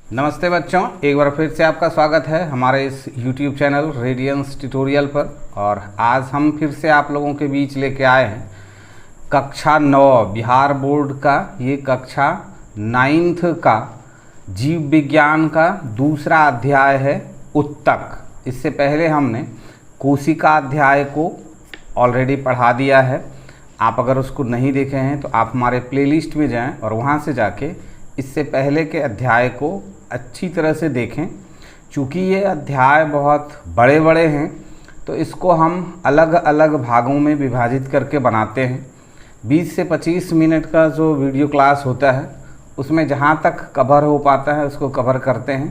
नमस्ते बच्चों, एक बार फिर से आपका स्वागत है हमारे इस YouTube चैनल रेडियंस ट्यूटोरियल पर। और आज हम फिर से आप लोगों के बीच लेके आए हैं कक्षा 9 बिहार बोर्ड का ये कक्षा 9th का जीव विज्ञान का दूसरा अध्याय है उत्तक। इससे पहले हमने कोशिका अध्याय को ऑलरेडी पढ़ा दिया है। आप अगर उसको नहीं देखे हैं तो आप हमारे प्लेलिस्ट में जाएं और वहां से जाके इससे पहले के अध्याय को अच्छी तरह से देखें। चूँकि ये अध्याय बहुत बड़े बड़े हैं तो इसको हम अलग अलग भागों में विभाजित करके बनाते हैं। 20 से 25 मिनट का जो वीडियो क्लास होता है उसमें जहाँ तक कवर हो पाता है उसको कवर करते हैं।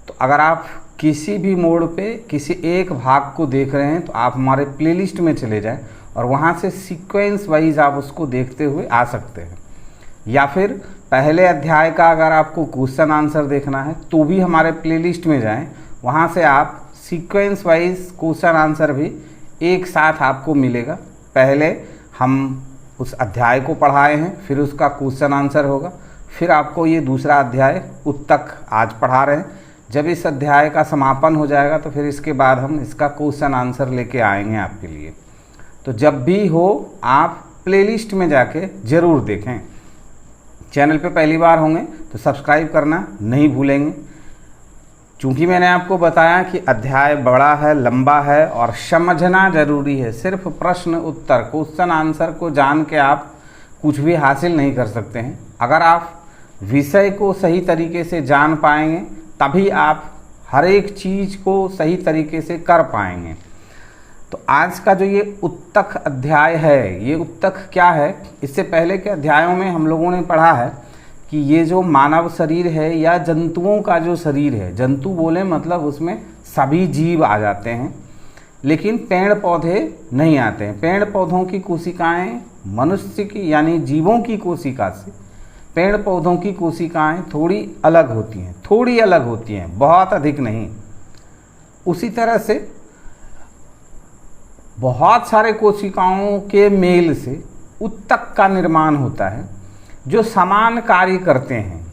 तो अगर आप किसी भी मोड पे किसी एक भाग को देख रहे हैं तो आप हमारे प्लेलिस्ट में चले जाएं और वहाँ से सीक्वेंस वाइज आप उसको देखते हुए आ सकते हैं। या फिर पहले अध्याय का अगर आपको क्वेश्चन आंसर देखना है तो भी हमारे प्लेलिस्ट में जाएं, वहाँ से आप सीक्वेंस वाइज क्वेश्चन आंसर भी एक साथ आपको मिलेगा। पहले हम उस अध्याय को पढ़ाए हैं, फिर उसका क्वेश्चन आंसर होगा, फिर आपको ये दूसरा अध्याय उत्तक आज पढ़ा रहे हैं। जब इस अध्याय का समापन हो जाएगा तो फिर इसके बाद हम इसका क्वेश्चन आंसर लेके आएंगे आपके लिए। तो जब भी हो आप प्लेलिस्ट में जाके ज़रूर देखें। चैनल पे पहली बार होंगे तो सब्सक्राइब करना नहीं भूलेंगे। चूँकि मैंने आपको बताया कि अध्याय बड़ा है, लंबा है और समझना ज़रूरी है। सिर्फ प्रश्न उत्तर क्वेश्चन आंसर को जान के आप कुछ भी हासिल नहीं कर सकते हैं। अगर आप विषय को सही तरीके से जान पाएंगे तभी आप हर एक चीज़ को सही तरीके से कर पाएंगे। तो आज का जो ये उत्तक अध्याय है, ये उत्तक क्या है? इससे पहले के अध्यायों में हम लोगों ने पढ़ा है कि ये जो मानव शरीर है या जंतुओं का जो शरीर है, जंतु बोले मतलब उसमें सभी जीव आ जाते हैं, लेकिन पेड़ पौधे नहीं आते हैं। पेड़ पौधों की कोशिकाएं मनुष्य की यानी जीवों की कोशिका से पेड़ पौधों की कोशिकाएं थोड़ी अलग होती हैं, बहुत अधिक नहीं। उसी तरह से बहुत सारे कोशिकाओं के मेल से उत्तक का निर्माण होता है जो समान कार्य करते हैं।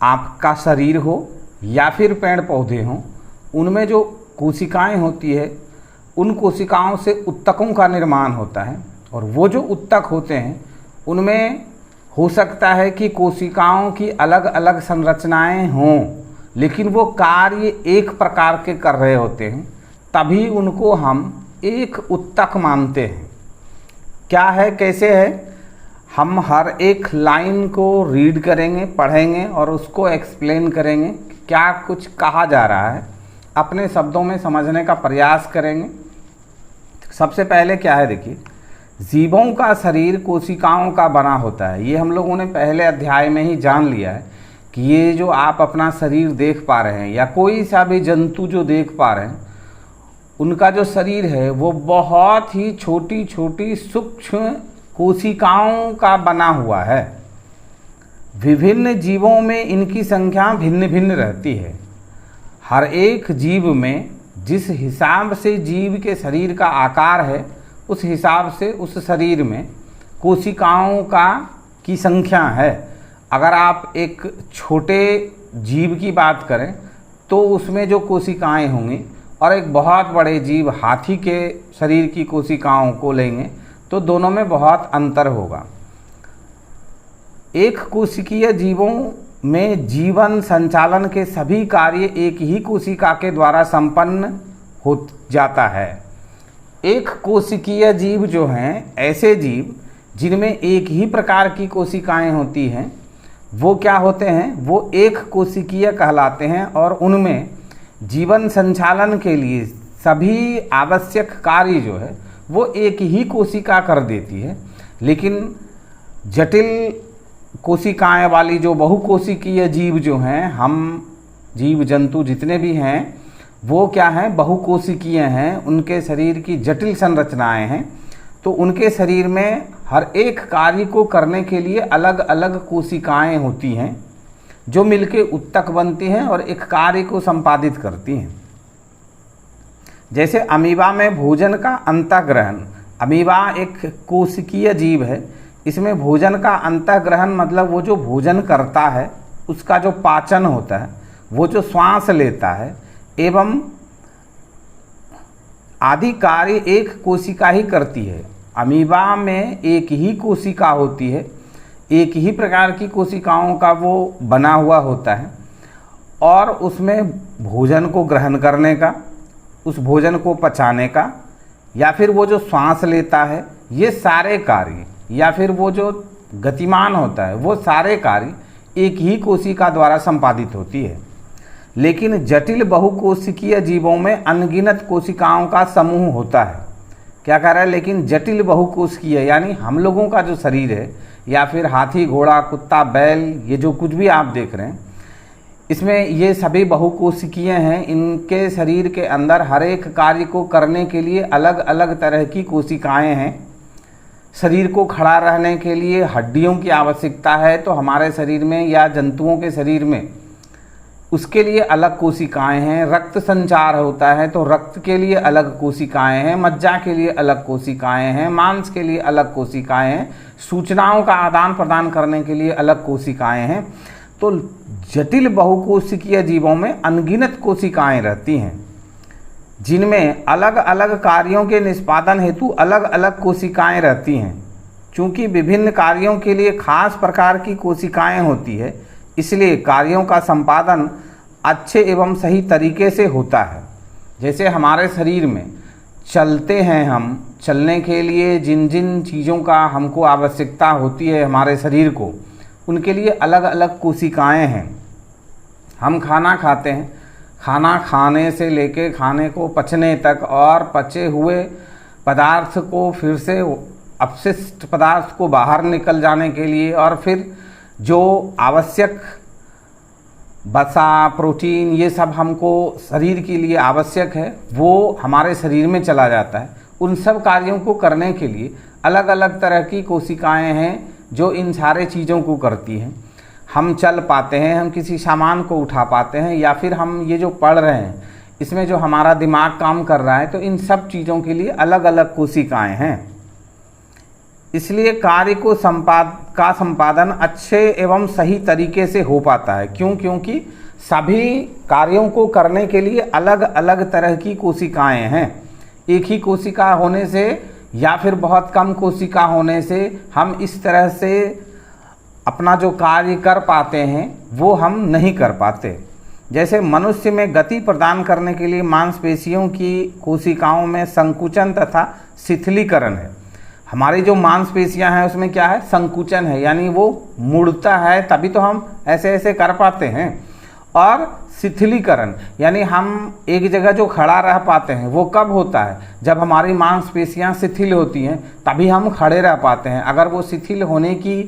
आपका शरीर हो या फिर पेड़ पौधे हों, उनमें जो कोशिकाएं होती है उन कोशिकाओं से उत्तकों का निर्माण होता है। और वो जो उत्तक होते हैं उनमें हो सकता है कि कोशिकाओं की अलग अलग संरचनाएं हों, लेकिन वो कार्य एक प्रकार के कर रहे होते हैं, तभी उनको हम एक उत्तक मानते हैं। क्या है, कैसे है? हम हर एक लाइन को रीड करेंगे, पढ़ेंगे और उसको एक्सप्लेन करेंगे, क्या कुछ कहा जा रहा है, अपने शब्दों में समझने का प्रयास करेंगे। सबसे पहले क्या है, देखिए, जीवों का शरीर कोशिकाओं का बना होता है। ये हम लोगों ने पहले अध्याय में ही जान लिया है कि ये जो आप अपना शरीर देख पा रहे हैं या कोई सा भी जंतु जो देख पा रहे हैं, उनका जो शरीर है वो बहुत ही छोटी छोटी सूक्ष्म कोशिकाओं का बना हुआ है। विभिन्न जीवों में इनकी संख्या भिन्न भिन्न रहती है। हर एक जीव में जिस हिसाब से जीव के शरीर का आकार है उस हिसाब से उस शरीर में कोशिकाओं की संख्या है। अगर आप एक छोटे जीव की बात करें तो उसमें जो कोशिकाएं होंगी और एक बहुत बड़े जीव हाथी के शरीर की कोशिकाओं को लेंगे तो दोनों में बहुत अंतर होगा। एक कोशिकीय जीवों में जीवन संचालन के सभी कार्य एक ही कोशिका के द्वारा संपन्न हो जाता है। एक कोशिकीय जीव जो हैं, ऐसे जीव जिनमें एक ही प्रकार की कोशिकाएं होती हैं, वो क्या होते हैं? वो एक कोशिकीय कहलाते हैं और उनमें जीवन संचालन के लिए सभी आवश्यक कार्य जो है वो एक ही कोशिका कर देती है। लेकिन जटिल कोशिकाएं वाली जो बहुकोशिकीय जीव जो हैं, हम जीव जंतु जितने भी हैं वो क्या हैं? बहुकोशिकीय हैं। उनके शरीर की जटिल संरचनाएं हैं, तो उनके शरीर में हर एक कार्य को करने के लिए अलग अलग कोशिकाएं होती हैं जो मिलके उत्तक बनती हैं और एक कार्य को संपादित करती हैं। जैसे अमीबा में भोजन का अंतःग्रहण, अमीबा एक कोशिकीय जीव है, इसमें भोजन का अंतःग्रहण मतलब वो जो भोजन करता है उसका जो पाचन होता है, वो जो श्वास लेता है एवं आदि कार्य एक कोशिका ही करती है। अमीबा में एक ही कोशिका होती है, एक ही प्रकार की कोशिकाओं का वो बना हुआ होता है और उसमें भोजन को ग्रहण करने का, उस भोजन को पचाने का, या फिर वो जो श्वास लेता है, ये सारे कार्य, या फिर वो जो गतिमान होता है, वो सारे कार्य एक ही कोशिका द्वारा संपादित होती है। लेकिन जटिल बहुकोशिकीय जीवों में अनगिनत कोशिकाओं का समूह होता है। क्या कह रहा है? लेकिन जटिल बहुकोशिकीय यानी हम लोगों का जो शरीर है, या फिर हाथी, घोड़ा, कुत्ता, बैल, ये जो कुछ भी आप देख रहे हैं, इसमें ये सभी बहुकोशिकीय हैं। इनके शरीर के अंदर हर एक कार्य को करने के लिए अलग अलग तरह की कोशिकाएं हैं। शरीर को खड़ा रहने के लिए हड्डियों की आवश्यकता है, तो हमारे शरीर में या जंतुओं के शरीर में उसके लिए अलग कोशिकाएं हैं। रक्त संचार होता है तो रक्त के लिए अलग कोशिकाएं हैं, मज्जा के लिए अलग कोशिकाएं हैं, मांस के लिए अलग कोशिकाएं हैं, सूचनाओं का आदान प्रदान करने के लिए अलग कोशिकाएं हैं। तो जटिल बहुकोशिकीय जीवों में अनगिनत कोशिकाएं रहती हैं, जिनमें अलग अलग कार्यों के निष्पादन हेतु अलग अलग कोशिकाएं रहती हैं। चूँकि विभिन्न कार्यों के लिए खास प्रकार की कोशिकाएं होती है, इसलिए कार्यों का संपादन अच्छे एवं सही तरीके से होता है। जैसे हमारे शरीर में चलते हैं हम, चलने के लिए जिन जिन चीज़ों का हमको आवश्यकता होती है हमारे शरीर को, उनके लिए अलग अलग कोशिकाएं हैं। हम खाना खाते हैं, खाना खाने से लेके खाने को पचने तक, और पचे हुए पदार्थ को फिर से अपशिष्ट पदार्थ को बाहर निकल जाने के लिए, और फिर जो आवश्यक वसा, प्रोटीन, ये सब हमको शरीर के लिए आवश्यक है, वो हमारे शरीर में चला जाता है। उन सब कार्यों को करने के लिए अलग अलग तरह की कोशिकाएं हैं जो इन सारे चीज़ों को करती हैं। हम चल पाते हैं, हम किसी सामान को उठा पाते हैं, या फिर हम ये जो पढ़ रहे हैं इसमें जो हमारा दिमाग काम कर रहा है, तो इन सब चीज़ों के लिए अलग अलग कोशिकाएं हैं। इसलिए कार्य को संपादन अच्छे एवं सही तरीके से हो पाता है। क्यों? क्योंकि सभी कार्यों को करने के लिए अलग अलग तरह की कोशिकाएं हैं। एक ही कोशिका होने से या फिर बहुत कम कोशिका होने से हम इस तरह से अपना जो कार्य कर पाते हैं वो हम नहीं कर पाते। जैसे मनुष्य में गति प्रदान करने के लिए मांसपेशियों की कोशिकाओं में संकुचन तथा शिथिलीकरण है। हमारी जो मांसपेशियां हैं उसमें क्या है? संकुचन है, यानी वो मुड़ता है, तभी तो हम ऐसे ऐसे कर पाते हैं। और शिथिलीकरण यानी हम एक जगह जो खड़ा रह पाते हैं वो कब होता है? जब हमारी मांसपेशियां शिथिल होती हैं तभी हम खड़े रह पाते हैं। अगर वो शिथिल होने की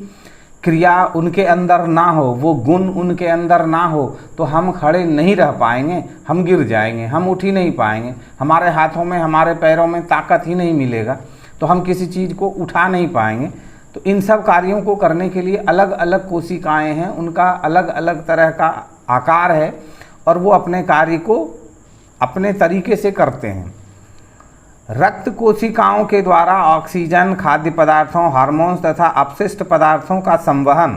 क्रिया उनके अंदर ना हो, वो गुण उनके अंदर ना हो, तो हम खड़े नहीं रह पाएंगे, हम गिर जाएंगे, हम उठ ही नहीं पाएंगे, हमारे हाथों में हमारे पैरों में ताकत ही नहीं मिलेगा, तो हम किसी चीज़ को उठा नहीं पाएंगे। तो इन सब कार्यों को करने के लिए अलग अलग कोशिकाएं हैं, उनका अलग अलग तरह का आकार है और वो अपने कार्य को अपने तरीके से करते हैं। रक्त कोशिकाओं के द्वारा ऑक्सीजन, खाद्य पदार्थों, हार्मोन्स तथा अपशिष्ट पदार्थों का संवहन,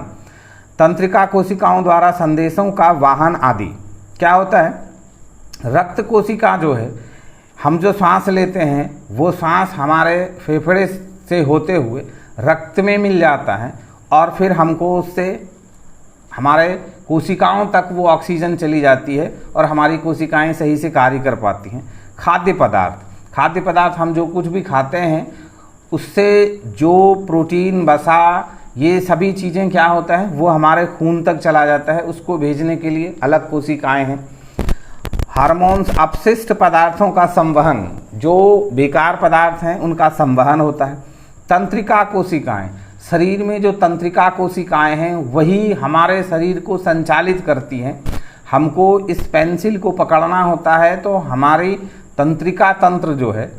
तंत्रिका कोशिकाओं द्वारा संदेशों का वाहन आदि। क्या होता है? रक्त कोशिका जो है, हम जो सांस लेते हैं वो सांस हमारे फेफड़े से होते हुए रक्त में मिल जाता है और फिर हमको उससे हमारे कोशिकाओं तक वो ऑक्सीजन चली जाती है और हमारी कोशिकाएं सही से कार्य कर पाती हैं। खाद्य पदार्थ हम जो कुछ भी खाते हैं उससे जो प्रोटीन, वसा, ये सभी चीज़ें क्या होता है वो हमारे खून तक चला जाता है, उसको भेजने के लिए अलग कोशिकाएं हैं। हार्मोन्स, अपशिष्ट पदार्थों का संवहन, जो बेकार पदार्थ हैं उनका संवहन होता है। तंत्रिका कोशिकाएं, शरीर में जो तंत्रिका कोशिकाएं हैं वही हमारे शरीर को संचालित करती हैं। हमको इस पेंसिल को पकड़ना होता है तो हमारी तंत्रिका तंत्र जो है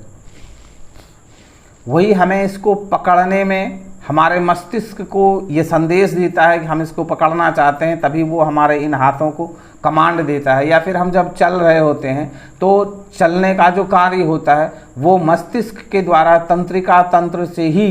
वही हमें इसको पकड़ने में, हमारे मस्तिष्क को ये संदेश देता है कि हम इसको पकड़ना चाहते हैं, तभी वो हमारे इन हाथों को कमांड देता है। या फिर हम जब चल रहे होते हैं तो चलने का जो कार्य होता है वो मस्तिष्क के द्वारा तंत्रिका तंत्र से ही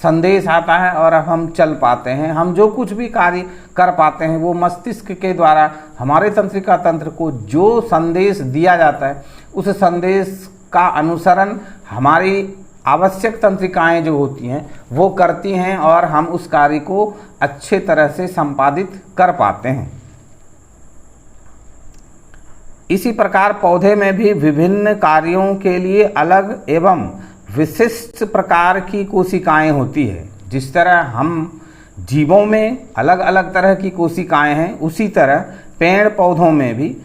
संदेश आता है और अब हम चल पाते हैं। हम जो कुछ भी कार्य कर पाते हैं वो मस्तिष्क के द्वारा हमारे तंत्रिका तंत्र को जो संदेश दिया जाता है उस संदेश का अनुसरण हमारी आवश्यक तंत्रिकाएं जो होती हैं वो करती हैं और हम उस कार्य को अच्छे तरह से संपादित कर पाते हैं। इसी प्रकार पौधे में भी विभिन्न कार्यों के लिए अलग एवं विशिष्ट प्रकार की कोशिकाएं होती है। जिस तरह हम जीवों में अलग अलग तरह की कोशिकाएं हैं, उसी तरह पेड़ पौधों में भी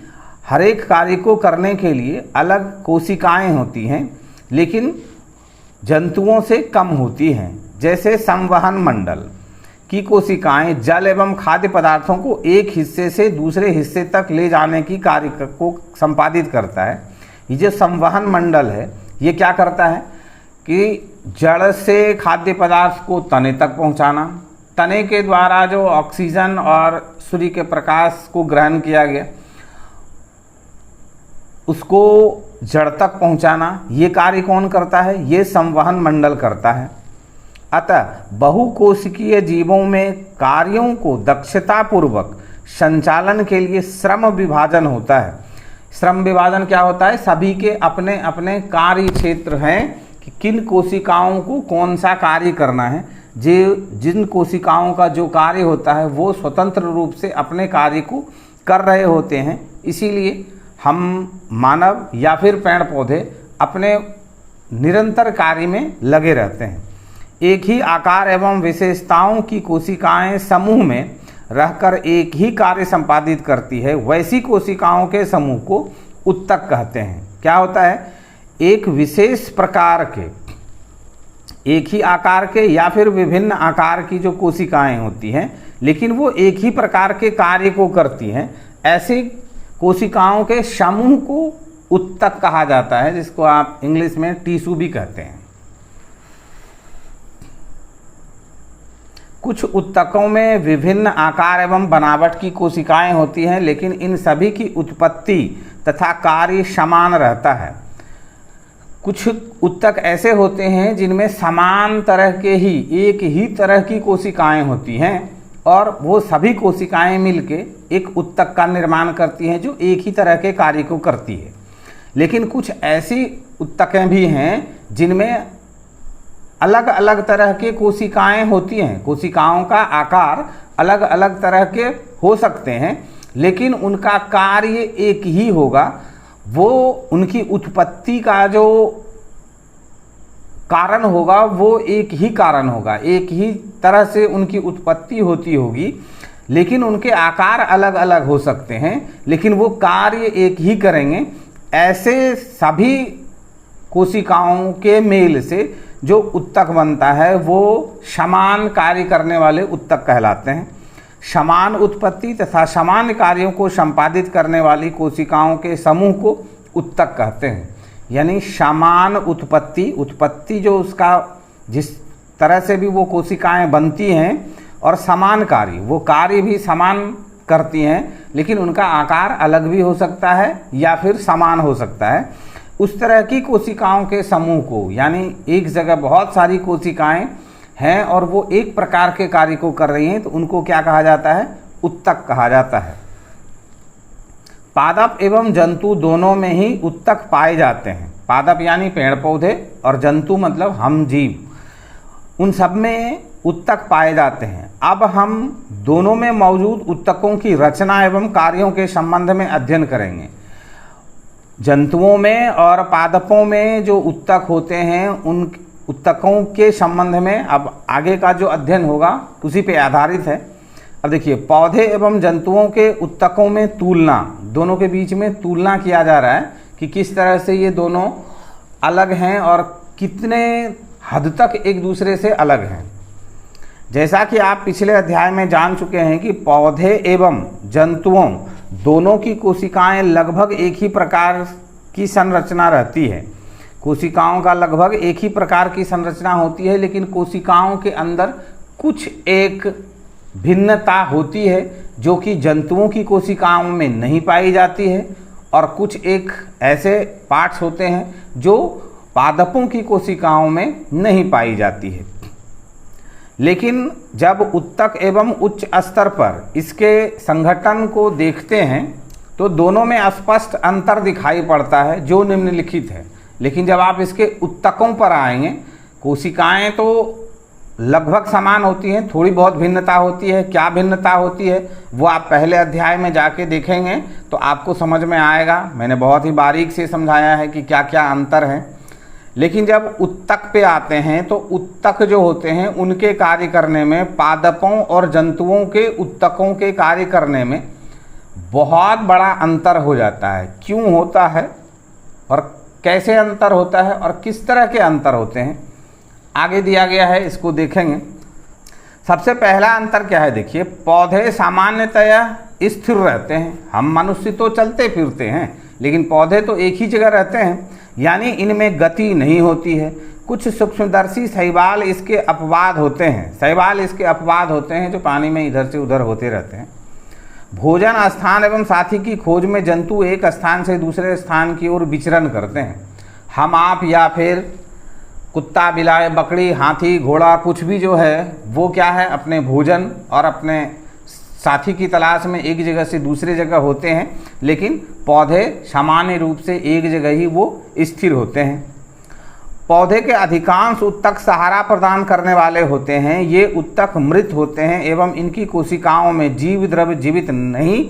हर एक कार्य को करने के लिए अलग कोशिकाएं होती हैं, लेकिन जंतुओं से कम होती हैं। जैसे संवहन मंडल की कोशिकाएं जल एवं खाद्य पदार्थों को एक हिस्से से दूसरे हिस्से तक ले जाने की कार्य को संपादित करता है। ये जो संवहन मंडल है ये क्या करता है कि जड़ से खाद्य पदार्थ को तने तक पहुंचाना, तने के द्वारा जो ऑक्सीजन और सूर्य के प्रकाश को ग्रहण किया गया उसको जड़ तक पहुंचाना, ये कार्य कौन करता है? ये संवहन मंडल करता है। अतः बहुकोशिकीय जीवों में कार्यों को दक्षतापूर्वक संचालन के लिए श्रम विभाजन होता है। श्रम विभाजन क्या होता है? सभी के अपने अपने कार्य क्षेत्र हैं कि किन कोशिकाओं को कौन सा कार्य करना है। जिन कोशिकाओं का जो कार्य होता है वो स्वतंत्र रूप से अपने कार्य को कर रहे होते हैं, इसीलिए हम मानव या फिर पेड़ पौधे अपने निरंतर कार्य में लगे रहते हैं। एक ही आकार एवं विशेषताओं की कोशिकाएं समूह में रहकर एक ही कार्य संपादित करती है, वैसी कोशिकाओं के समूह को उत्तक कहते हैं। क्या होता है? एक विशेष प्रकार के, एक ही आकार के या फिर विभिन्न आकार की जो कोशिकाएं होती हैं लेकिन वो एक ही प्रकार के कार्य को करती हैं, ऐसी कोशिकाओं के समूह को उत्तक कहा जाता है, जिसको आप इंग्लिश में टिश्यू भी कहते हैं। कुछ उत्तकों में विभिन्न आकार एवं बनावट की कोशिकाएं होती हैं, लेकिन इन सभी की उत्पत्ति तथा कार्य समान रहता है। कुछ उत्तक ऐसे होते हैं जिनमें समान तरह के ही एक ही तरह की कोशिकाएं होती हैं और वो सभी कोशिकाएं मिलके एक उत्तक का निर्माण करती हैं जो एक ही तरह के कार्य को करती है। लेकिन कुछ ऐसी उत्तकें भी हैं जिनमें अलग अलग तरह के कोशिकाएं होती हैं। कोशिकाओं का आकार अलग अलग तरह के हो सकते हैं, लेकिन उनका कार्य एक ही होगा। वो उनकी उत्पत्ति का जो कारण होगा वो एक ही कारण होगा, एक ही तरह से उनकी उत्पत्ति होती होगी, लेकिन उनके आकार अलग अलग हो सकते हैं, लेकिन वो कार्य एक ही करेंगे। ऐसे सभी कोशिकाओं के मेल से जो उत्तक बनता है वो समान कार्य करने वाले उत्तक कहलाते हैं। समान उत्पत्ति तथा समान कार्यों को संपादित करने वाली कोशिकाओं के समूह को उत्तक कहते हैं। यानी समान उत्पत्ति जो उसका जिस तरह से भी वो कोशिकाएं बनती हैं और समान कार्य, वो कार्य भी समान करती हैं, लेकिन उनका आकार अलग भी हो सकता है या फिर समान हो सकता है। उस तरह की कोशिकाओं के समूह को, यानी एक जगह बहुत सारी कोशिकाएं हैं और वो एक प्रकार के कार्य को कर रही हैं, तो उनको क्या कहा जाता है? उत्तक कहा जाता है। पादप एवं जंतु दोनों में ही उत्तक पाए जाते हैं। पादप यानी पेड़ पौधे और जंतु मतलब हम जीव, उन सब में उत्तक पाए जाते हैं। अब हम दोनों में मौजूद उत्तकों की रचना एवं कार्यों के संबंध में अध्ययन करेंगे। जंतुओं में और पादपों में जो उत्तक होते हैं उन उत्तकों के संबंध में अब आगे का जो अध्ययन होगा उसी पे आधारित है। अब देखिए, पौधे एवं जंतुओं के उत्तकों में तुलना, दोनों के बीच में तुलना किया जा रहा है कि किस तरह से ये दोनों अलग हैं और कितने हद तक एक दूसरे से अलग हैं। जैसा कि आप पिछले अध्याय में जान चुके हैं कि पौधे एवं जंतुओं दोनों की कोशिकाएं लगभग एक ही प्रकार की संरचना रहती है। कोशिकाओं का लगभग एक ही प्रकार की संरचना होती है, लेकिन कोशिकाओं के अंदर कुछ एक भिन्नता होती है जो कि जंतुओं की कोशिकाओं में नहीं पाई जाती है, और कुछ एक ऐसे पार्ट्स होते हैं जो पादपों की कोशिकाओं में नहीं पाई जाती है। लेकिन जब उत्तक एवं उच्च स्तर पर इसके संगठन को देखते हैं तो दोनों में स्पष्ट अंतर दिखाई पड़ता है जो निम्नलिखित है। लेकिन जब आप इसके उत्तकों पर आएंगे, कोशिकाएं तो लगभग समान होती हैं, थोड़ी बहुत भिन्नता होती है। क्या भिन्नता होती है वो आप पहले अध्याय में जाके देखेंगे तो आपको समझ में आएगा। मैंने बहुत ही बारीक से समझाया है कि क्या क्या अंतर है। लेकिन जब उत्तक पे आते हैं तो उत्तक जो होते हैं उनके कार्य करने में पादपों और जंतुओं के उत्तकों के कार्य करने में बहुत बड़ा अंतर हो जाता है। क्यों होता है और कैसे अंतर होता है और किस तरह के अंतर होते हैं आगे दिया गया है, इसको देखेंगे। सबसे पहला अंतर क्या है, देखिए, पौधे सामान्यतया स्थिर रहते हैं। हम मनुष्य तो चलते फिरते हैं लेकिन पौधे तो एक ही जगह रहते हैं, यानी इनमें गति नहीं होती है। कुछ सूक्ष्मदर्शी शैवाल इसके अपवाद होते हैं। शैवाल इसके अपवाद होते हैं जो पानी में इधर से उधर होते रहते हैं। भोजन स्थान एवं साथी की खोज में जंतु एक स्थान से दूसरे स्थान की ओर विचरण करते हैं। हम आप या फिर कुत्ता, बिलाई, बकरी, हाथी, घोड़ा, कुछ भी जो है वो क्या है, अपने भोजन और अपने साथी की तलाश में एक जगह से दूसरे जगह होते हैं। लेकिन पौधे सामान्य रूप से एक जगह ही वो स्थिर होते हैं। पौधे के अधिकांश उत्तक सहारा प्रदान करने वाले होते हैं। ये उत्तक मृत होते हैं एवं इनकी कोशिकाओं में जीव द्रव्य जीवित नहीं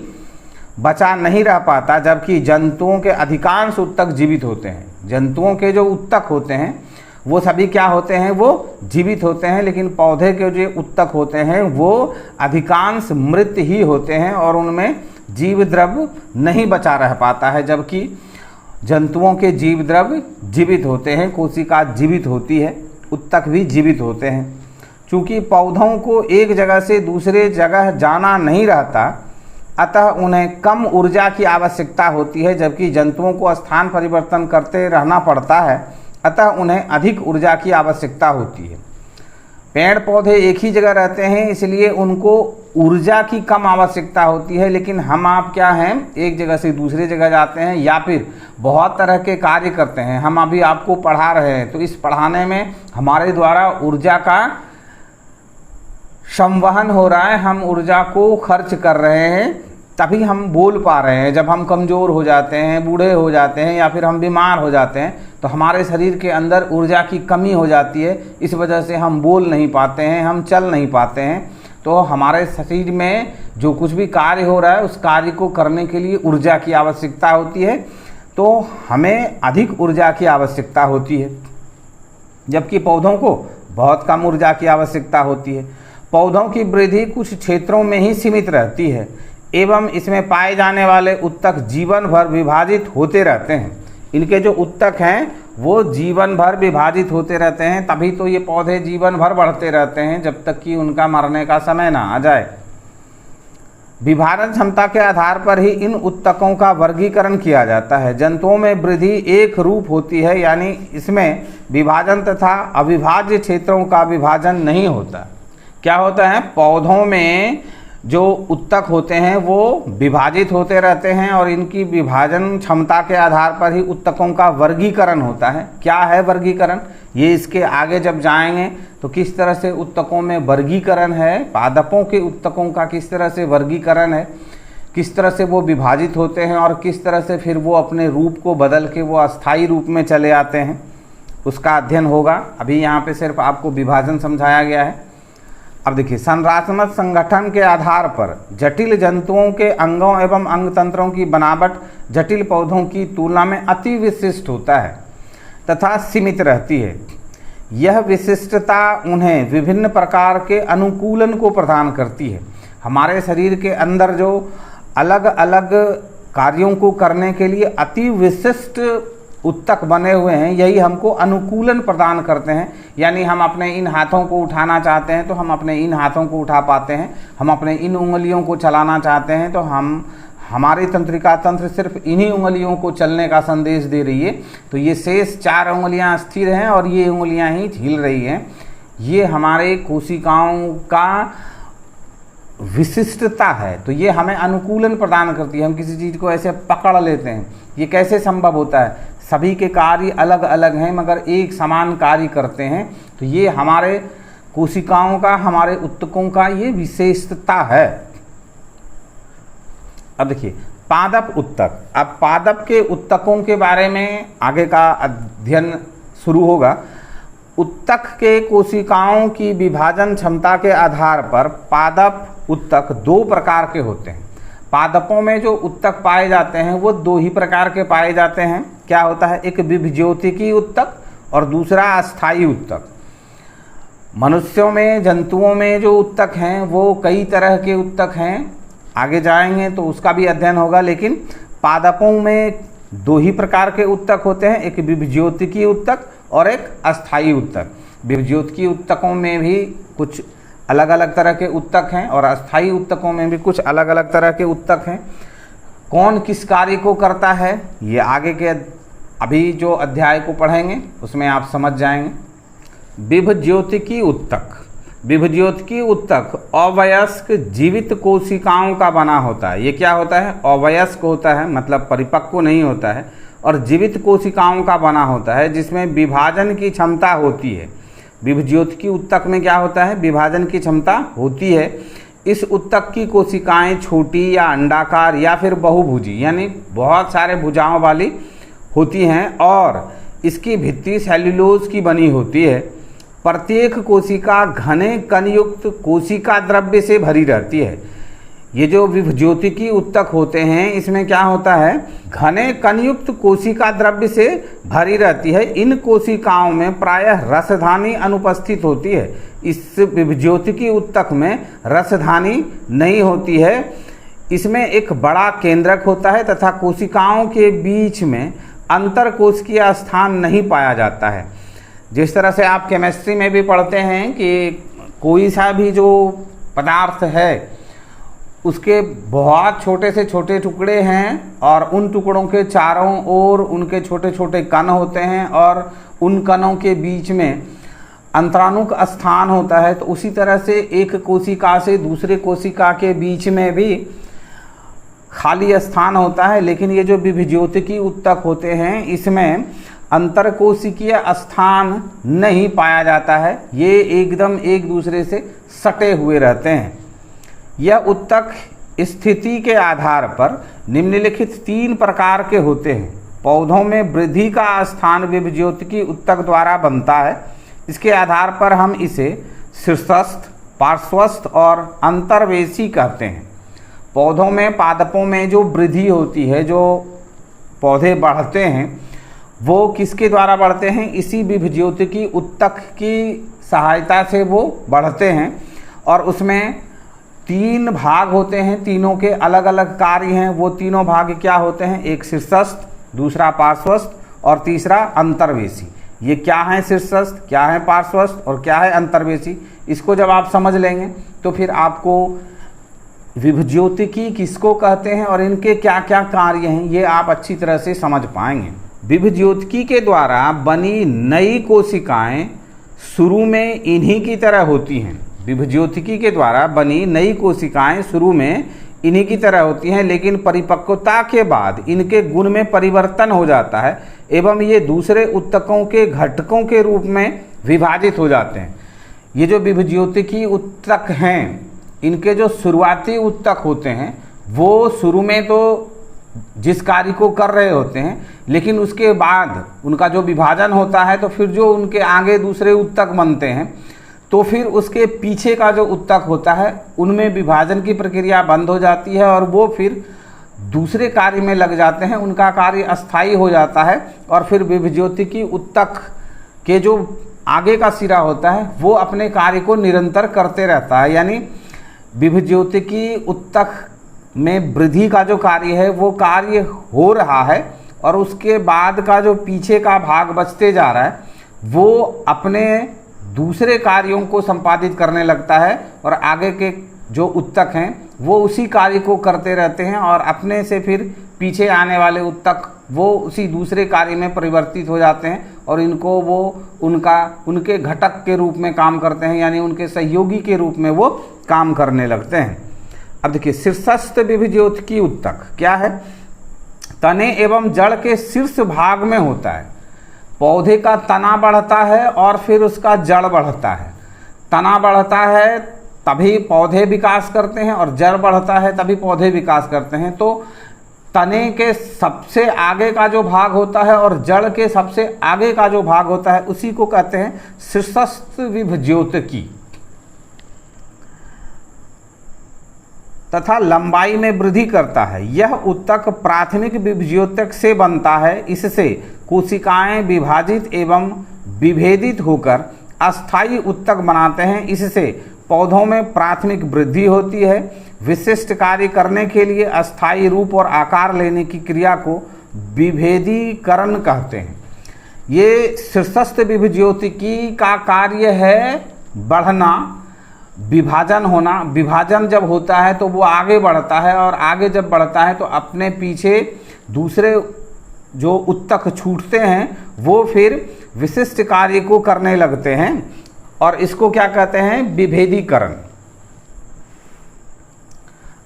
बचा नहीं रह पाता, जबकि जंतुओं के अधिकांश उत्तक जीवित होते हैं। जंतुओं के जो उत्तक होते हैं वो सभी क्या होते हैं, वो जीवित होते हैं। लेकिन पौधे के जो उत्तक होते हैं वो अधिकांश मृत ही होते हैं और उनमें जीव द्रव्य नहीं बचा रह पाता है, जबकि जंतुओं के जीव द्रव्य जीवित होते हैं। कोशिका जीवित होती है, उत्तक भी जीवित होते हैं। चूँकि पौधों को एक जगह से दूसरे जगह जाना नहीं रहता, अतः उन्हें कम ऊर्जा की आवश्यकता होती है, जबकि जंतुओं को स्थान परिवर्तन करते रहना पड़ता है, अतः उन्हें अधिक ऊर्जा की आवश्यकता होती है। पेड़ पौधे एक ही जगह रहते हैं इसलिए उनको ऊर्जा की कम आवश्यकता होती है। लेकिन हम आप क्या हैं, एक जगह से दूसरे जगह जाते हैं या फिर बहुत तरह के कार्य करते हैं। हम अभी आपको पढ़ा रहे हैं तो इस पढ़ाने में हमारे द्वारा ऊर्जा का संवहन हो रहा है, हम ऊर्जा को खर्च कर रहे हैं, तभी हम बोल पा रहे हैं। जब हम कमज़ोर हो जाते हैं, बूढ़े हो जाते हैं या फिर हम बीमार हो जाते हैं तो हमारे शरीर के अंदर ऊर्जा की कमी हो जाती है। इस वजह से हम बोल नहीं पाते हैं, हम चल नहीं पाते हैं। तो हमारे शरीर में जो कुछ भी कार्य हो रहा है उस कार्य को करने के लिए ऊर्जा की आवश्यकता होती है, तो हमें अधिक ऊर्जा की आवश्यकता होती है, जबकि पौधों को बहुत कम ऊर्जा की आवश्यकता होती है। पौधों की वृद्धि कुछ क्षेत्रों में ही सीमित रहती है एवं इसमें पाए जाने वाले उत्तक जीवन भर विभाजित होते रहते हैं। इनके जो उत्तक हैं वो जीवन भर विभाजित होते रहते हैं, तभी तो ये पौधे जीवन भर बढ़ते रहते हैं जब तक कि उनका मरने का समय ना आ जाए। विभाजन क्षमता के आधार पर ही इन उत्तकों का वर्गीकरण किया जाता है। जंतुओं में वृद्धि एक रूप होती है, यानी इसमें विभाजन तथा अविभाज्य क्षेत्रों का विभाजन नहीं होता। क्या होता है, पौधों में जो उत्तक होते हैं वो विभाजित होते रहते हैं और इनकी विभाजन क्षमता के आधार पर ही उत्तकों का वर्गीकरण होता है। क्या है वर्गीकरण, ये इसके आगे जब जाएंगे तो किस तरह से उत्तकों में वर्गीकरण है, पादपों के उत्तकों का किस तरह से वर्गीकरण है, किस तरह से वो विभाजित होते हैं और किस तरह से फिर वो अपने रूप को बदल के वो अस्थायी रूप में चले आते हैं, उसका अध्ययन होगा। अभी यहाँ पे सिर्फ आपको विभाजन समझाया गया है। अब देखिए, संरचनात्मक संगठन के आधार पर जटिल जंतुओं के अंगों एवं अंग तंत्रों की बनावट जटिल पौधों की तुलना में अति विशिष्ट होता है तथा सीमित रहती है। यह विशिष्टता उन्हें विभिन्न प्रकार के अनुकूलन को प्रदान करती है। हमारे शरीर के अंदर जो अलग अलग कार्यों को करने के लिए अति विशिष्ट उत्तक बने हुए हैं, यही हमको अनुकूलन प्रदान करते हैं। यानी हम अपने इन हाथों को उठाना चाहते हैं तो हम अपने इन हाथों को उठा पाते हैं, हम अपने इन उंगलियों को चलाना चाहते हैं तो हमारी तंत्रिका तंत्र सिर्फ इन्हीं उंगलियों को चलने का संदेश दे रही है। तो ये शेष 4 उंगलियां स्थिर हैं और ये उंगलियां ही हिल रही हैं। ये हमारे कोशिकाओं का विशिष्टता है, तो ये हमें अनुकूलन प्रदान करती है। हम किसी चीज़ को ऐसे पकड़ लेते हैं, ये कैसे संभव होता है, सभी के कार्य अलग अलग हैं मगर एक समान कार्य करते हैं। तो ये हमारे कोशिकाओं का, हमारे उत्तकों का ये विशेषता है। अब देखिए पादप उत्तक। अब पादप के उत्तकों के बारे में आगे का अध्ययन शुरू होगा। उत्तक के कोशिकाओं की विभाजन क्षमता के आधार पर पादप उत्तक दो प्रकार के होते हैं। पादपों में जो उत्तक पाए जाते हैं वो दो ही प्रकार के पाए जाते हैं। क्या होता है? एक विभज्योतिकी उत्तक और दूसरा अस्थायी उत्तक। मनुष्यों में, जंतुओं में जो उत्तक हैं वो कई तरह के उत्तक हैं, आगे जाएंगे तो उसका भी अध्ययन होगा। लेकिन पादपों में दो ही प्रकार के उत्तक होते हैं, एक विभज्योतिकी उत्तक और एक अस्थायी उत्तक। विभज्योतिकी उत्तकों में भी कुछ अलग अलग तरह के उत्तक हैं और अस्थायी उत्तकों में भी कुछ अलग अलग तरह के उत्तक हैं। कौन किस कार्य को करता है ये आगे के अभी जो अध्याय को पढ़ेंगे उसमें आप समझ जाएंगे। विभज्योतिकी उत्तक। विभज्योतिकी उत्तक अवयस्क जीवित कोशिकाओं का बना होता है। ये क्या होता है? अवयस्क होता है, मतलब परिपक्व नहीं होता है, और जीवित कोशिकाओं का बना होता है जिसमें विभाजन की क्षमता होती है। विभज्योतिकी उत्तक में क्या होता है? विभाजन की क्षमता होती है। इस उत्तक की कोशिकाएं छोटी या अंडाकार या फिर बहुभुजी यानी बहुत सारे भुजाओं वाली होती हैं और इसकी भित्ति सेल्यूलोज की बनी होती है। प्रत्येक कोशिका घने कणयुक्त कोशिका द्रव्य से भरी रहती है। ये जो विभज्योतिकी उत्तक होते हैं इसमें क्या होता है? घने कणयुक्त कोशिका द्रव्य से भरी रहती है। इन कोशिकाओं में प्रायः रसधानी अनुपस्थित होती है। इस विभज्योतिकी उत्तक में रसधानी नहीं होती है। इसमें एक बड़ा केंद्रक होता है तथा कोशिकाओं के बीच में अंतरकोशिकीय स्थान नहीं पाया जाता है। जिस तरह से आप केमिस्ट्री में भी पढ़ते हैं कि कोई सा भी जो पदार्थ है उसके बहुत छोटे से छोटे टुकड़े हैं और उन टुकड़ों के चारों ओर उनके छोटे छोटे कण होते हैं और उन कणों के बीच में अंतराणुक स्थान होता है। तो उसी तरह से एक कोशिका से दूसरे कोशिका के बीच में भी खाली स्थान होता है। लेकिन ये जो विभज्योतिकी उत्तक होते हैं इसमें अंतरकोशिकीय स्थान नहीं पाया जाता है। ये एकदम एक दूसरे से सटे हुए रहते हैं। यह उत्तक स्थिति के आधार पर निम्नलिखित तीन प्रकार के होते हैं। पौधों में वृद्धि का स्थान विभज्योतिकी उत्तक द्वारा बनता है। इसके आधार पर हम इसे शीर्षस्थ, पार्श्वस्थ और अंतर्वेशी कहते हैं। पौधों में, पादपों में जो वृद्धि होती है, जो पौधे बढ़ते हैं वो किसके द्वारा बढ़ते हैं? इसी विभज्योतिकी उत्तक की सहायता से वो बढ़ते हैं। और उसमें तीन भाग होते हैं, तीनों के अलग अलग कार्य हैं। वो तीनों भाग क्या होते हैं? एक शीर्षस्थ, दूसरा पार्श्वस्थ और तीसरा अंतर्वेशी। ये क्या है शीर्षस्थ, क्या है पार्श्वस्थ और क्या है अंतर्वेशी? इसको जब आप समझ लेंगे तो फिर आपको विभज्योतिकी किसको कहते हैं और इनके क्या क्या कार्य हैं ये आप अच्छी तरह से समझ पाएंगे। विभज्योतिकी के द्वारा बनी नई कोशिकाएं शुरू में इन्हीं की तरह होती हैं। विभज्योतिकी के द्वारा बनी नई कोशिकाएं शुरू में इन्हीं की तरह होती हैं, लेकिन परिपक्वता के बाद इनके गुण में परिवर्तन हो जाता है एवं ये दूसरे उत्तकों के घटकों के रूप में विभाजित हो जाते हैं। ये जो विभज्योतिकी उत्तक हैं इनके जो शुरुआती उत्तक होते हैं वो शुरू में तो जिस कार्य को कर रहे होते हैं, लेकिन उसके बाद उनका जो विभाजन होता है तो फिर जो उनके आगे दूसरे उत्तक बनते हैं तो फिर उसके पीछे का जो उत्तक होता है उनमें विभाजन की प्रक्रिया बंद हो जाती है और वो फिर दूसरे कार्य में लग जाते हैं। उनका कार्य अस्थायी हो जाता है और फिर विभज्योतिकी उत्तक के जो आगे का सिरा होता है वो अपने कार्य को निरंतर करते रहता है। यानी विभज्योतिकी उत्तक में वृद्धि का जो कार्य है वो कार्य हो रहा है और उसके बाद का जो पीछे का भाग बचते जा रहा है वो अपने दूसरे कार्यों को संपादित करने लगता है और आगे के जो उत्तक हैं वो उसी कार्य को करते रहते हैं और अपने से फिर पीछे आने वाले उत्तक वो उसी दूसरे कार्य में परिवर्तित हो जाते हैं और इनको वो उनके घटक के रूप में काम करते हैं, यानी उनके सहयोगी के रूप में वो काम करने लगते हैं। अब देखिए शीर्षस्थ विभज्योतिकी उत्तक क्या है? तने एवं जड़ के शीर्ष भाग में होता है। पौधे का तना बढ़ता है और फिर उसका जड़ बढ़ता है। तना बढ़ता है तभी पौधे विकास करते हैं और जड़ बढ़ता है तभी पौधे विकास करते हैं। तो तने के सबसे आगे का जो भाग होता है और जड़ के सबसे आगे का जो भाग होता है उसी को कहते हैं शीर्षस्थ विभज्योतकी। तथा लंबाई में वृद्धि करता है। यह उत्तक प्राथमिक विभज्योतक से बनता है। इससे कोशिकाएं विभाजित एवं विभेदित होकर अस्थायी उत्तक बनाते हैं। इससे पौधों में प्राथमिक वृद्धि होती है। विशिष्ट कार्य करने के लिए अस्थायी रूप और आकार लेने की क्रिया को विभेदीकरण कहते हैं। ये शीर्षस्थ विभज्योतिकी का कार्य है बढ़ना, विभाजन होना। विभाजन जब होता है तो वो आगे बढ़ता है और आगे जब बढ़ता है तो अपने पीछे दूसरे जो उत्तक छूटते हैं वो फिर विशिष्ट कार्य को करने लगते हैं और इसको क्या कहते हैं? विभेदीकरण।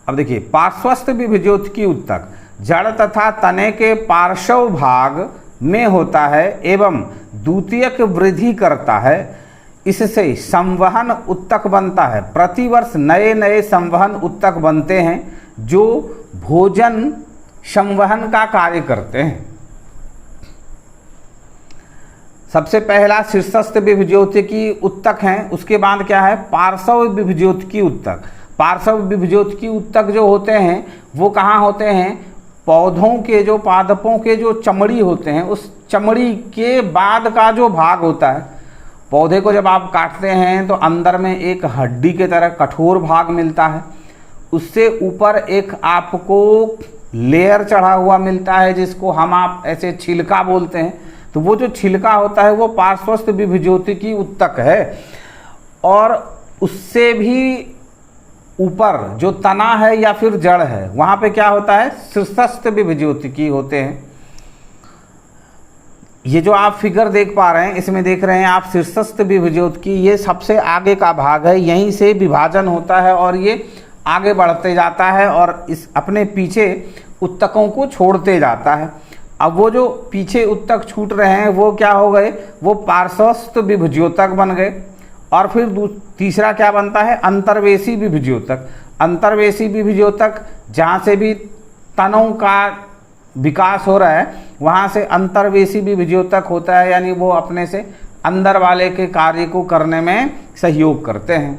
अब देखिए, पार्श्वस्थ विभज्योतिकी उत्तक जड़ तथा तने के पार्श्व भाग में होता है एवं द्वितीयक वृद्धि करता है। इससे संवहन उत्तक बनता है। प्रतिवर्ष नए नए संवहन उत्तक बनते हैं जो भोजन संवहन का कार्य करते हैं। सबसे पहला शीर्षस्थ विभज्योतिकी उत्तक है, उसके बाद क्या है? पार्श्व विभज्योतिकी उत्तक। पार्श्व विभज्योतिकी उत्तक जो होते हैं वो कहाँ होते हैं? पौधों के जो पादपों के जो चमड़ी होते हैं उस चमड़ी के बाद का जो भाग होता है। पौधे को जब आप काटते हैं तो अंदर में एक हड्डी के तरह कठोर भाग मिलता है, उससे ऊपर एक आपको लेयर चढ़ा हुआ मिलता है जिसको हम आप ऐसे छिलका बोलते हैं। तो वो जो छिलका होता है वो पार्श्वस्थ विभज्योतिकी उत्तक है। और उससे भी ऊपर जो तना है या फिर जड़ है वहाँ पे क्या होता है? शीर्षस्थ विभज्योतिकी होते हैं। ये जो आप फिगर देख पा रहे हैं इसमें देख रहे हैं आप शीर्षस्थ विभज्योतिकी, ये सबसे आगे का भाग है। यहीं से विभाजन होता है और ये आगे बढ़ते जाता है और इस अपने पीछे उत्तकों को छोड़ते जाता है। अब वो जो पीछे उत्तक छूट रहे हैं वो क्या हो गए? वो पार्श्वस्थ विभज्योतक बन गए। और फिर तीसरा क्या बनता है? अंतर्वेशी विभज्योतक। अंतर्वेशी विभज्योतक जहाँ से भी तनों का विकास हो रहा है वहाँ से अंतर्वेशी विभज्योतक होता है, यानी वो अपने से अंदर वाले के कार्य को करने में सहयोग करते हैं।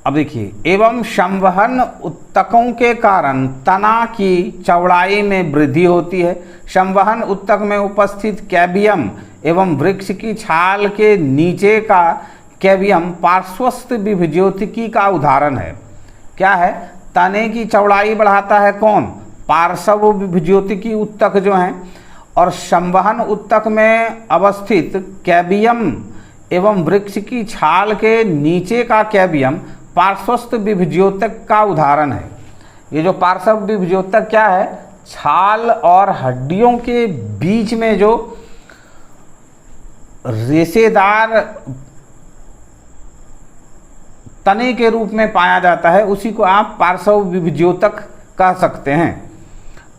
अब देखिए, एवं संवहन उत्तकों के कारण तना की चौड़ाई में वृद्धि होती है। संवहन उत्तक में उपस्थित कैबियम एवं वृक्ष की छाल के नीचे का कैबियम पार्श्वस्थ विभज्योतिकी का उदाहरण है। क्या है? तने की चौड़ाई बढ़ाता है कौन? पार्श्व विभज्योतिकी उत्तक जो हैं। और संवहन उत्तक में अवस्थित कैबियम एवं वृक्ष की छाल के नीचे का कैबियम पार्श्वस्थ विभज्योतक का उदाहरण है। ये जो पार्श्व विभज्योतक क्या है? छाल और हड्डियों के बीच में जो रेशेदार तने के रूप में पाया जाता है उसी को आप पार्श्व विभज्योतक कह सकते हैं।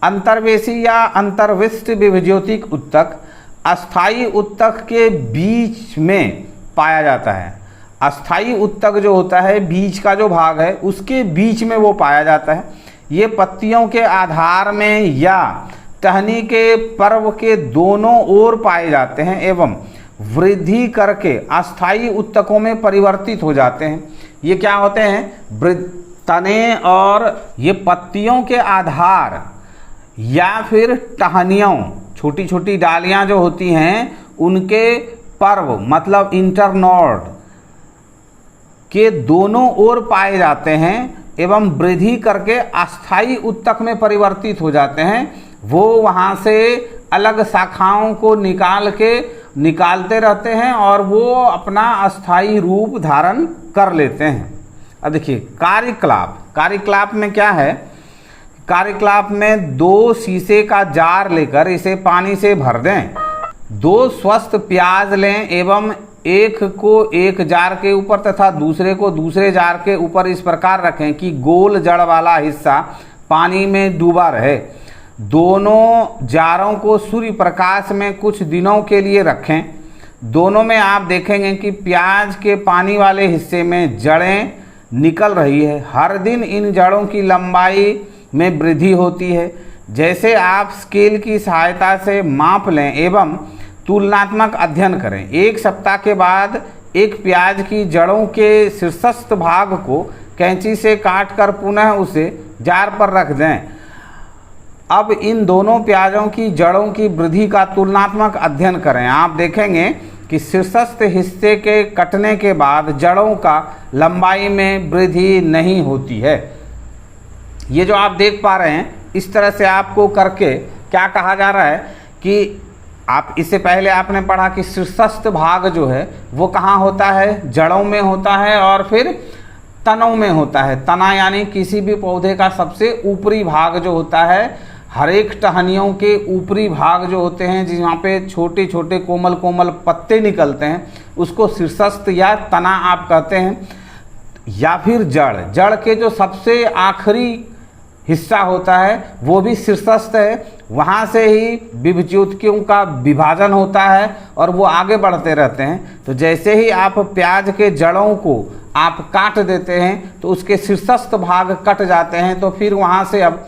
अंतर्वेशी या अंतर्विष्ट विभज्योतिक उत्तक अस्थायी उत्तक के बीच में पाया जाता है। अस्थायी उत्तक जो होता है बीच का जो भाग है उसके बीच में वो पाया जाता है। ये पत्तियों के आधार में या टहनी के पर्व के दोनों ओर पाए जाते हैं एवं वृद्धि करके अस्थायी उत्तकों में परिवर्तित हो जाते हैं। ये क्या होते हैं? तने और ये पत्तियों के आधार या फिर टहनियों, छोटी छोटी डालियां जो होती हैं उनके पर्व मतलब इंटरनोड के दोनों ओर पाए जाते हैं एवं वृद्धि करके अस्थायी उत्तक में परिवर्तित हो जाते हैं। वो वहाँ से अलग शाखाओं को निकालते रहते हैं और वो अपना अस्थायी रूप धारण कर लेते हैं। अब देखिए, कार्यकलाप में क्या है? कार्यकलाप में 2 शीशे का जार लेकर इसे पानी से भर दें, 2 स्वस्थ प्याज लें एवं एक को एक जार के ऊपर तथा दूसरे को दूसरे जार के ऊपर इस प्रकार रखें कि गोल जड़ वाला हिस्सा पानी में डूबा रहे। दोनों जारों को सूर्य प्रकाश में कुछ दिनों के लिए रखें। दोनों में आप देखेंगे कि प्याज के पानी वाले हिस्से में जड़ें निकल रही है। हर दिन इन जड़ों की लंबाई में वृद्धि होती है। जैसे आप स्केल की सहायता से माप लें एवं तुलनात्मक अध्ययन करें। 1 सप्ताह के बाद एक प्याज की जड़ों के शीर्षस्थ भाग को कैंची से काटकर पुनः उसे जार पर रख दें। अब इन दोनों प्याजों की जड़ों की वृद्धि का तुलनात्मक अध्ययन करें। आप देखेंगे कि शीर्षस्थ हिस्से के कटने के बाद जड़ों का लंबाई में वृद्धि नहीं होती है। ये जो आप देख पा रहे हैं, इस तरह से आपको करके क्या कहा जा रहा है कि आप इससे पहले आपने पढ़ा कि शीर्षस्थ भाग जो है वो कहाँ होता है, जड़ों में होता है और फिर तनों में होता है। तना यानी किसी भी पौधे का सबसे ऊपरी भाग जो होता है। हर एक टहनियों के ऊपरी भाग जो होते हैं, जहाँ पे छोटे छोटे कोमल कोमल पत्ते निकलते हैं, उसको शीर्षस्थ या तना आप कहते हैं। या फिर जड़ के जो सबसे आखिरी हिस्सा होता है वो भी शीर्षस्थ है। वहाँ से ही बीजज्योतियों का विभाजन होता है और वो आगे बढ़ते रहते हैं। तो जैसे ही आप प्याज के जड़ों को आप काट देते हैं तो उसके शीर्षस्थ भाग कट जाते हैं। तो फिर वहाँ से अब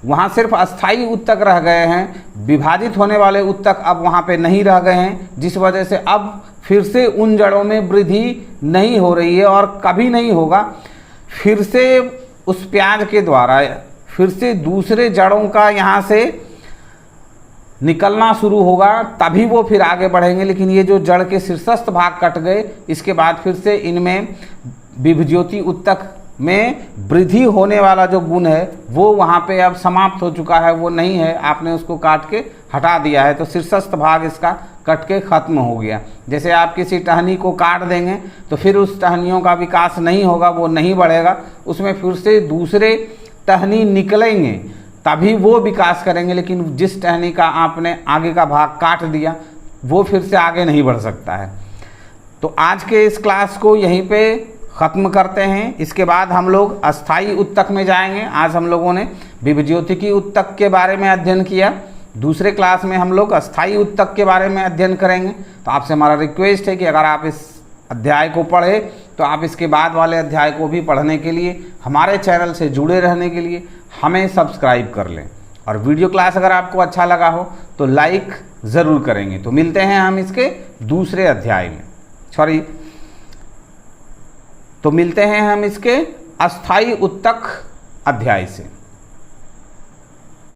वहाँ सिर्फ अस्थायी उत्तक रह गए हैं। विभाजित होने वाले उत्तक अब वहाँ पे नहीं रह गए हैं, जिस वजह से अब फिर से उन जड़ों में वृद्धि नहीं हो रही है और कभी नहीं होगा। फिर से उस प्याज के द्वारा फिर से दूसरे जड़ों का यहाँ से निकलना शुरू होगा, तभी वो फिर आगे बढ़ेंगे। लेकिन ये जो जड़ के शीर्षस्थ भाग कट गए, इसके बाद फिर से इनमें विभज्योति उत्तक में वृद्धि होने वाला जो गुण है वो वहाँ पे अब समाप्त हो चुका है, वो नहीं है। आपने उसको काट के हटा दिया है तो शीर्षस्थ भाग इसका कट के खत्म हो गया। जैसे आप किसी टहनी को काट देंगे तो फिर उस टहनियों का विकास नहीं होगा, वो नहीं बढ़ेगा। उसमें फिर से दूसरे टहनी निकलेंगे तभी वो विकास करेंगे। लेकिन जिस टहनी का आपने आगे का भाग काट दिया वो फिर से आगे नहीं बढ़ सकता है। तो आज के इस क्लास को यहीं पे ख़त्म करते हैं। इसके बाद हम लोग अस्थाई उत्तक में जाएंगे। आज हम लोगों ने विभज्योतिकी उत्तक के बारे में अध्ययन किया। दूसरे क्लास में हम लोग अस्थाई उत्तक के बारे में अध्ययन करेंगे। तो आपसे हमारा रिक्वेस्ट है कि अगर आप इस अध्याय को पढ़े तो आप इसके बाद वाले अध्याय को भी पढ़ने के लिए, हमारे चैनल से जुड़े रहने के लिए हमें सब्सक्राइब कर लें। और वीडियो क्लास अगर आपको अच्छा लगा हो तो लाइक ज़रूर करेंगे। तो मिलते हैं हम इसके दूसरे अध्याय में, तो मिलते हैं हम इसके अस्थाई उत्तक अध्याय से।